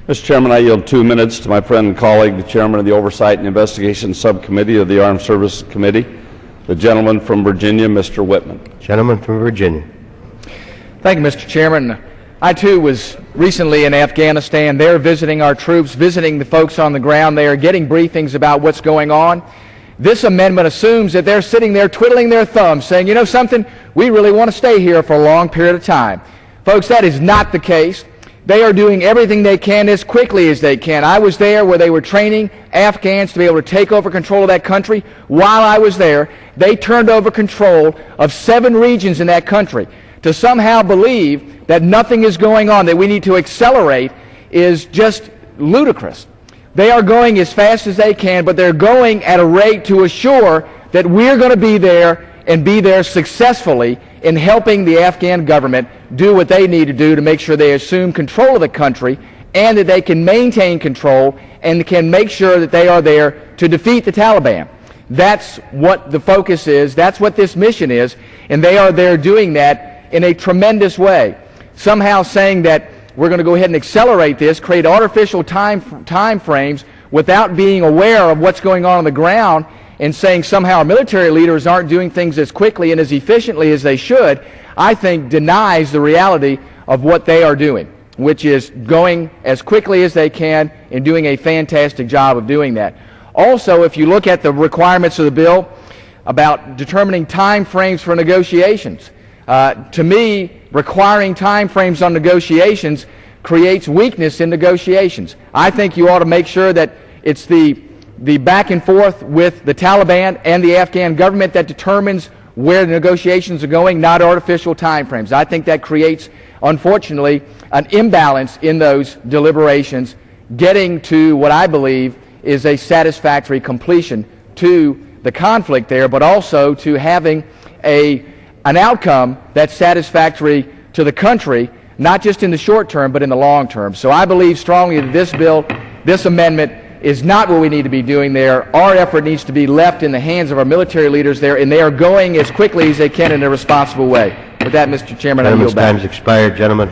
Mr. Chairman, I yield 2 minutes to my friend and colleague, the Chairman of the Oversight and Investigation Subcommittee of the Armed Services Committee, the gentleman from Virginia, Mr. Wittman. Gentleman from Virginia. Thank you, Mr. Chairman. I, too, was recently in Afghanistan. They're visiting our troops, visiting the folks on the ground there, getting briefings about what's going on. This amendment assumes that they're sitting there twiddling their thumbs, saying, you know something, we really want to stay here for a long period of time. Folks, that is not the case. They are doing everything they can as quickly as they can. I was there where they were training Afghans to be able to take over control of that country. While I was there, they turned over control of 7 regions in that country. To somehow believe that nothing is going on, that we need to accelerate, is just ludicrous. They are going as fast as they can, but they're going at a rate to assure that we're going to be there and be there successfully in helping the Afghan government do what they need to do to make sure they assume control of the country and that they can maintain control and can make sure that they are there to defeat the Taliban. That's what the focus is. That's what this mission is, and they are there doing that in a tremendous way. Somehow saying that we're going to go ahead and accelerate this, create artificial time frames without being aware of what's going on the ground, and saying somehow our military leaders aren't doing things as quickly and as efficiently as they should, I think denies the reality of what they are doing, which is going as quickly as they can and doing a fantastic job of doing that. Also, if you look at the requirements of the bill about determining time frames for negotiations, to me, requiring time frames on negotiations creates weakness in negotiations. I think you ought to make sure that it's the back and forth with the Taliban and the Afghan government that determines where the negotiations are going, not artificial time frames. I think that creates, unfortunately, an imbalance in those deliberations, getting to what I believe is a satisfactory completion to the conflict there, but also to having an outcome that's satisfactory to the country, not just in the short term, but in the long term. So I believe strongly that this bill, this amendment, is not what we need to be doing there. Our effort needs to be left in the hands of our military leaders there, and they are going as quickly as they can in a responsible way. With that, Mr. Chairman, I yield back. Time's expired, gentlemen.